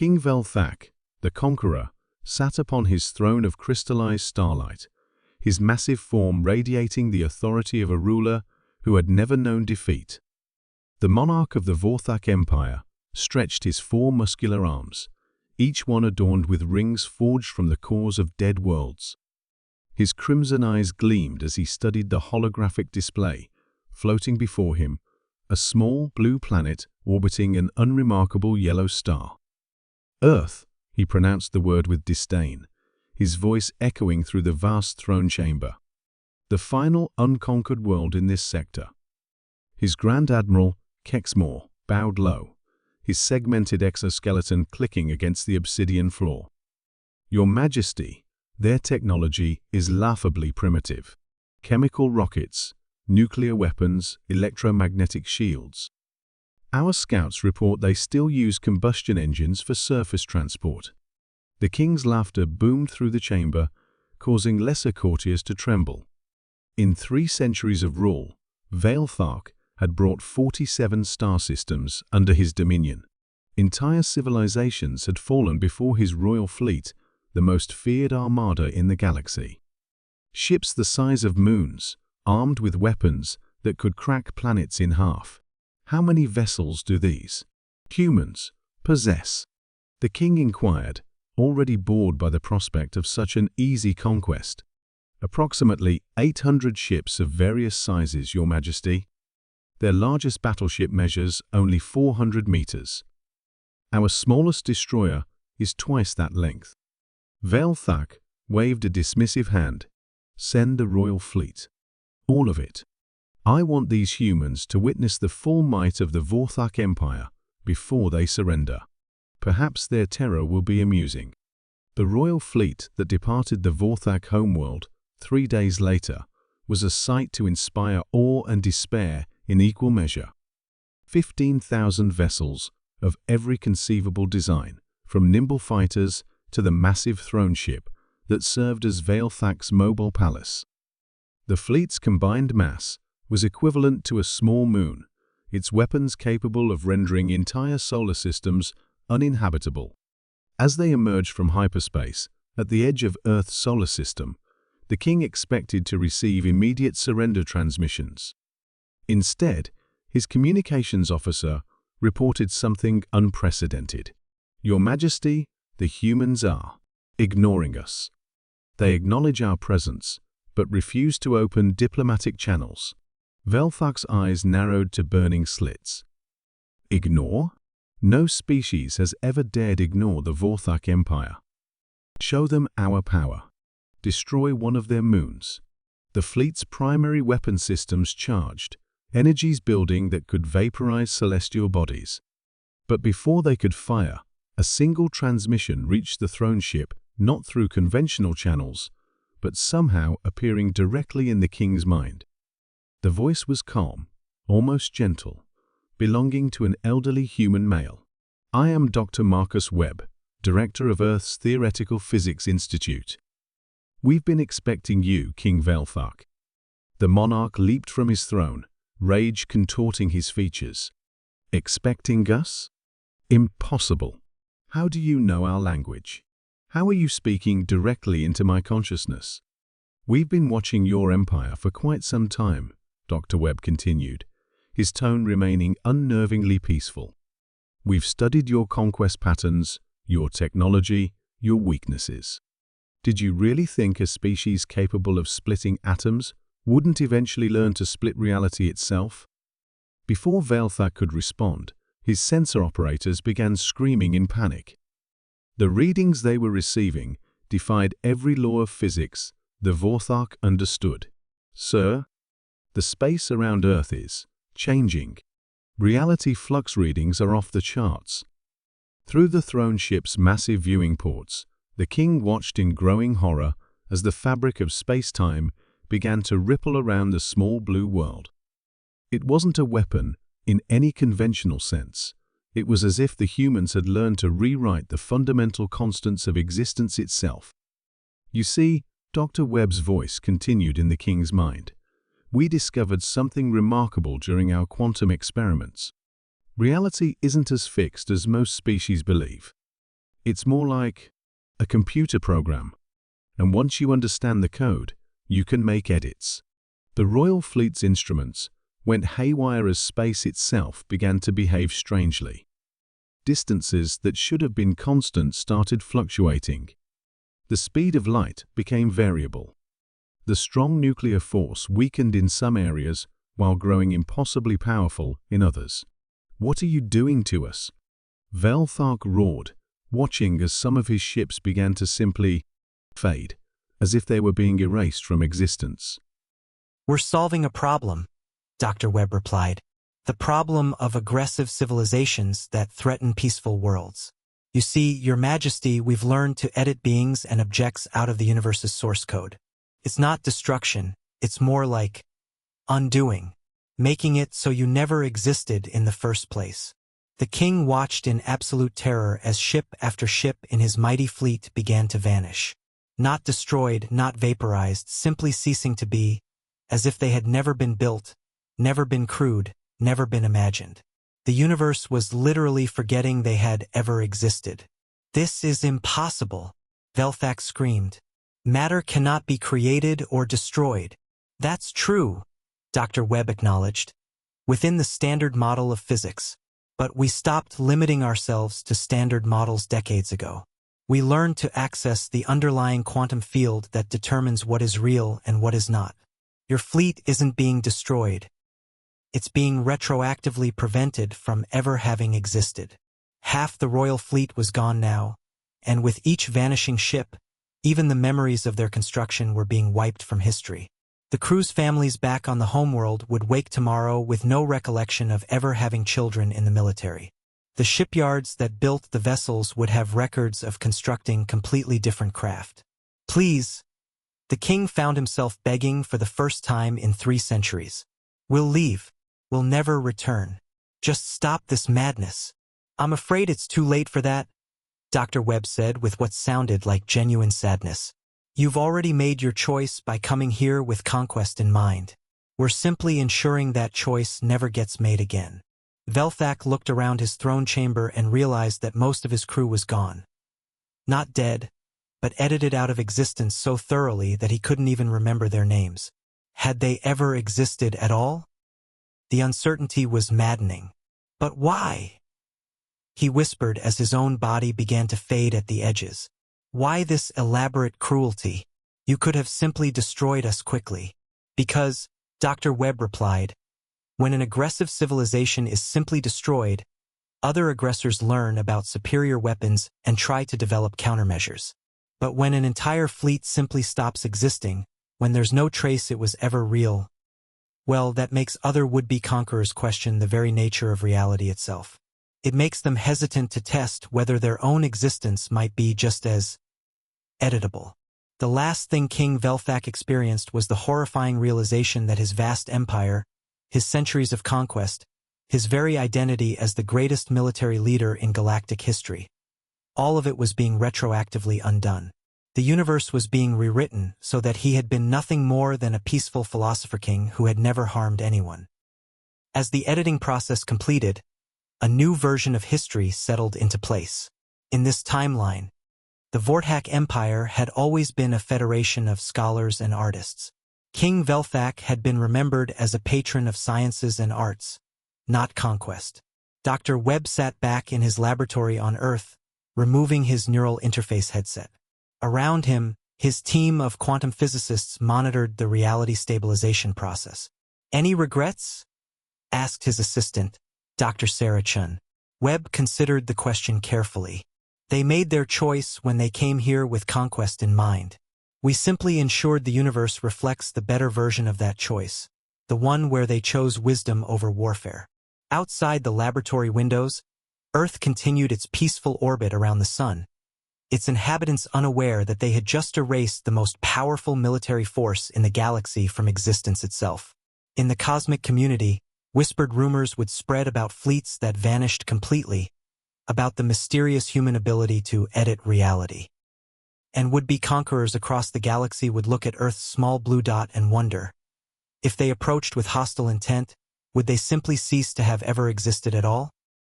King Velthak, the Conqueror, sat upon his throne of crystallized starlight, his massive form radiating the authority of a ruler who had never known defeat. The monarch of the Vorthak Empire stretched his four muscular arms, each one adorned with rings forged from the cores of dead worlds. His crimson eyes gleamed as he studied the holographic display, floating before him, a small blue planet orbiting an unremarkable yellow star. Earth, he pronounced the word with disdain, his voice echoing through the vast throne chamber. The final unconquered world in this sector. His Grand Admiral, Kexmore, bowed low, his segmented exoskeleton clicking against the obsidian floor. Your Majesty, their technology is laughably primitive. Chemical rockets, nuclear weapons, electromagnetic shields. Our scouts report they still use combustion engines for surface transport. The king's laughter boomed through the chamber, causing lesser courtiers to tremble. In 3 centuries of rule, Velthak had brought 47 star systems under his dominion. Entire civilizations had fallen before his royal fleet, the most feared armada in the galaxy. Ships the size of moons, armed with weapons that could crack planets in half. How many vessels do these humans possess? The king inquired, already bored by the prospect of such an easy conquest. Approximately 800 ships of various sizes, Your Majesty. Their largest battleship measures only 400 meters. Our smallest destroyer is twice that length. Velthak waved a dismissive hand. Send the royal fleet. All of it. I want these humans to witness the full might of the Vorthak Empire before they surrender. Perhaps their terror will be amusing. The royal fleet that departed the Vorthak homeworld 3 days later was a sight to inspire awe and despair in equal measure. 15,000 vessels of every conceivable design, from nimble fighters to the massive throne ship that served as Velthak's mobile palace. The fleet's combined mass was equivalent to a small moon, its weapons capable of rendering entire solar systems uninhabitable. As they emerged from hyperspace, at the edge of Earth's solar system, the king expected to receive immediate surrender transmissions. Instead, his communications officer reported something unprecedented. Your Majesty, the humans are ignoring us. They acknowledge our presence, but refuse to open diplomatic channels. Velthak's eyes narrowed to burning slits. Ignore? No species has ever dared ignore the Vorthak Empire. Show them our power. Destroy one of their moons. The fleet's primary weapon systems charged, energies building that could vaporize celestial bodies. But before they could fire, a single transmission reached the throne ship, not through conventional channels, but somehow appearing directly in the king's mind. The voice was calm, almost gentle, belonging to an elderly human male. I am Dr. Marcus Webb, director of Earth's Theoretical Physics Institute. We've been expecting you, King Velthak. The monarch leaped from his throne, rage contorting his features. Expecting us? Impossible. How do you know our language? How are you speaking directly into my consciousness? We've been watching your empire for quite some time, Dr. Webb continued, his tone remaining unnervingly peaceful. We've studied your conquest patterns, your technology, your weaknesses. Did you really think a species capable of splitting atoms wouldn't eventually learn to split reality itself? Before Velthak could respond, his sensor operators began screaming in panic. The readings they were receiving defied every law of physics the Vorthak understood. Sir, the space around Earth is changing. Reality flux readings are off the charts. Through the throne ship's massive viewing ports, the king watched in growing horror as the fabric of space-time began to ripple around the small blue world. It wasn't a weapon in any conventional sense. It was as if the humans had learned to rewrite the fundamental constants of existence itself. You see, Dr. Webb's voice continued in the king's mind. We discovered something remarkable during our quantum experiments. Reality isn't as fixed as most species believe. It's more like a computer program, and once you understand the code, you can make edits. The Royal Fleet's instruments went haywire as space itself began to behave strangely. Distances that should have been constant started fluctuating. The speed of light became variable. The strong nuclear force weakened in some areas while growing impossibly powerful in others. "What are you doing to us?" Velthark roared, watching as some of his ships began to simply fade, as if they were being erased from existence. "We're solving a problem," Dr. Webb replied. "The problem of aggressive civilizations that threaten peaceful worlds. You see, Your Majesty, we've learned to edit beings and objects out of the universe's source code. It's not destruction, it's more like undoing, making it so you never existed in the first place." The king watched in absolute terror as ship after ship in his mighty fleet began to vanish. Not destroyed, not vaporized, simply ceasing to be, as if they had never been built, never been crewed, never been imagined. The universe was literally forgetting they had ever existed. "This is impossible," Velthark screamed. "Matter cannot be created or destroyed." "That's true," Dr. Webb acknowledged, "within the standard model of physics. But we stopped limiting ourselves to standard models decades ago. We learned to access the underlying quantum field that determines what is real and what is not. Your fleet isn't being destroyed. It's being retroactively prevented from ever having existed." Half the royal fleet was gone now, and with each vanishing ship, even the memories of their construction were being wiped from history. The crew's families back on the homeworld would wake tomorrow with no recollection of ever having children in the military. The shipyards that built the vessels would have records of constructing completely different craft. "Please," the king found himself begging for the first time in 3 centuries. "We'll leave. We'll never return. Just stop this madness." "I'm afraid it's too late for that," Dr. Webb said with what sounded like genuine sadness. "You've already made your choice by coming here with conquest in mind. We're simply ensuring that choice never gets made again." Velthark looked around his throne chamber and realized that most of his crew was gone. Not dead, but edited out of existence so thoroughly that he couldn't even remember their names. Had they ever existed at all? The uncertainty was maddening. "But why?" he whispered as his own body began to fade at the edges. "Why this elaborate cruelty? You could have simply destroyed us quickly." "Because," Dr. Webb replied, "when an aggressive civilization is simply destroyed, other aggressors learn about superior weapons and try to develop countermeasures. But when an entire fleet simply stops existing, when there's no trace it was ever real, well, that makes other would-be conquerors question the very nature of reality itself. It makes them hesitant to test whether their own existence might be just as editable." The last thing King Velthark experienced was the horrifying realization that his vast empire, his centuries of conquest, his very identity as the greatest military leader in galactic history, all of it was being retroactively undone. The universe was being rewritten so that he had been nothing more than a peaceful philosopher king who had never harmed anyone. As the editing process completed, a new version of history settled into place. In this timeline, the Vortak Empire had always been a federation of scholars and artists. King Velthark had been remembered as a patron of sciences and arts, not conquest. Dr. Webb sat back in his laboratory on Earth, removing his neural interface headset. Around him, his team of quantum physicists monitored the reality stabilization process. "Any regrets?" asked his assistant, Dr. Sarah Chun. Webb considered the question carefully. "They made their choice when they came here with conquest in mind. We simply ensured the universe reflects the better version of that choice, the one where they chose wisdom over warfare." Outside the laboratory windows, Earth continued its peaceful orbit around the sun, its inhabitants unaware that they had just erased the most powerful military force in the galaxy from existence itself. In the cosmic community, whispered rumors would spread about fleets that vanished completely, about the mysterious human ability to edit reality. And would-be conquerors across the galaxy would look at Earth's small blue dot and wonder, if they approached with hostile intent, would they simply cease to have ever existed at all?